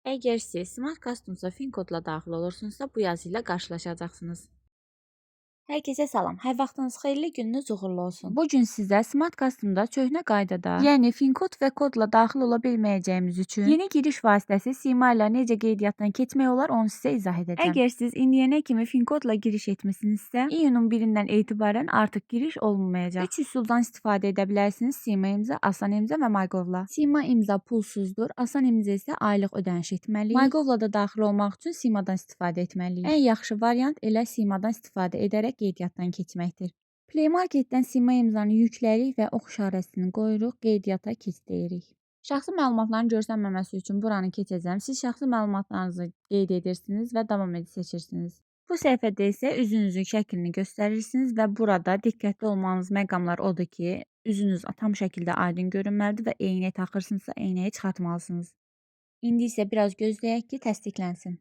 Əgər siz Smart Customs-a fin kodla daxil olursunuzsa, bu yazı ilə qarşılaşacaqsınız. Hər kəsə salam. Hər vaxtınız xeyirli, gününüz uğurlu olsun. Bu gün sizə Smart Custom-da köhnə qaydada, yəni fin kod və kodla daxil ola bilməyəcəyimiz üçün yeni giriş vasitəsi sima ilə necə qeydiyyatdan keçmək olar, onu sizə izah edəcəm. Əgər siz indiyənə kimi fin kodla giriş etmisinizsə, iyunun 1-dən etibarən artıq giriş olunmayacaq. 3 üsuldan istifadə edə bilərsiniz: sima imza, asan imza və MyGov'la. Sima imza pulsuzdur, asan imza isə aylıq ödəniş etməliyik. MyGov'la da daxil olmaq üçün simadan istifadə etməliyik. Ən yaxşı variant elə simadan istifadə edərək qeydiyyatdan keçməkdir. Play Marketdən sima imzanı yükləyirik və ox işarəsini qoyuruq, qeydiyyata keç deyirik. Şəxsi məlumatların görsənməməsi üçün buranı keçəcəm. Siz şəxsi məlumatlarınızı qeyd edirsiniz və davam edi seçirsiniz. Bu səhifədə isə üzünüzün şəklini göstərirsiniz və burada diqqətli olmanız məqamlar odur ki, üzünüz tam şəkildə aydın görünməlidir və eynək taxırsınızsa eynəyi çıxartmalısınız. İndi isə biraz gözləyək ki, təsdiqlənsin.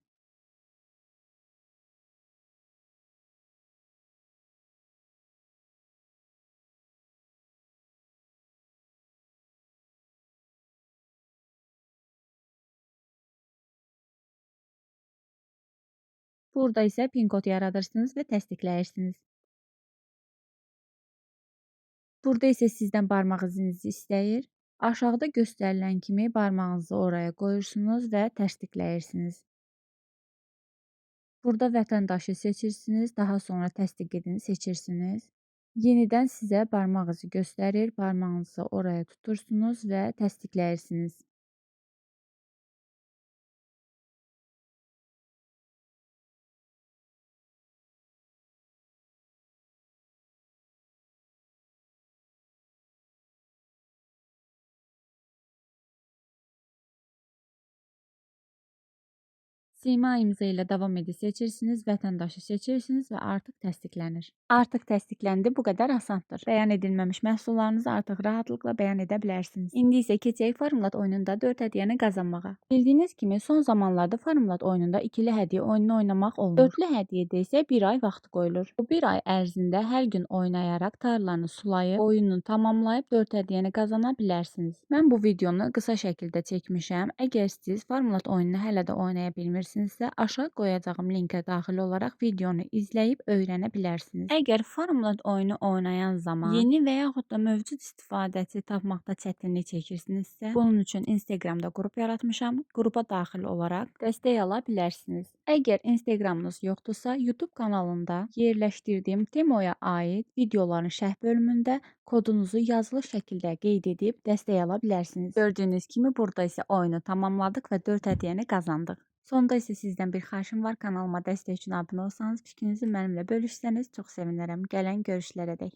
Burada isə pin kod yaradırsınız və təsdiqləyirsiniz. Burada isə sizdən barmaq izinizi istəyir. Aşağıda göstərilən kimi barmağınızı oraya qoyursunuz və təsdiqləyirsiniz. Burada vətəndaşı seçirsiniz, daha sonra təsdiq edini seçirsiniz. Yenidən sizə barmaq izi göstərir, barmağınızı oraya tutursunuz və təsdiqləyirsiniz. Sima imza ilə davam edi seçirsiniz, vətəndaşı seçirsiniz və artıq təsdiqlənir. Artıq təsdiqləndi, bu qədər asandır. Bəyan edilməmiş məhsullarınızı artıq rahatlıqla bəyan edə bilərsiniz. İndi isə keçək Farmlat oyununda 4 hədiyyəni qazanmağa. Bildiyiniz kimi son zamanlarda Farmlat oyununda ikili hədiyyə oyununu oynamaq olmur. Dörtlü hədiyyədə isə 1 ay vaxt qoyulur. Bu 1 ay ərzində hər gün oynayaraq tarlanı sulayıb, oyununu tamamlayıb 4 hədiyyəni qazana bilərsiniz. Mən bu videonu qısa şəkildə çəkmişəm. Əgər siz Farmlat oyununu hələ də oynaya bilmirsinizsə, aşağı qoyacağım linkə daxil olaraq videonu izləyib öyrənə bilərsiniz. Əgər Farmlat oyunu oynayan zaman yeni və yaxud da mövcud istifadəçi tapmaqda çətinlik çəkirsinizsə, bunun üçün Instagramda qrup yaratmışam. Qrupa daxil olaraq dəstək ala bilərsiniz. Əgər Instagramınız yoxdursa, YouTube kanalında yerləşdirdiyim Temoya aid videoların şərh bölümündə kodunuzu yazılı şəkildə qeyd edib dəstək ala bilərsiniz. Gördüyünüz kimi burada isə oyunu tamamladıq və 4 hədiyyəni qazandıq. Sonda isə sizdən bir xahişim var, kanalıma dəstək üçün abunə olsanız, fikrinizi mənimlə bölüşsəniz çox sevinərəm. Gələn görüşlərə dək.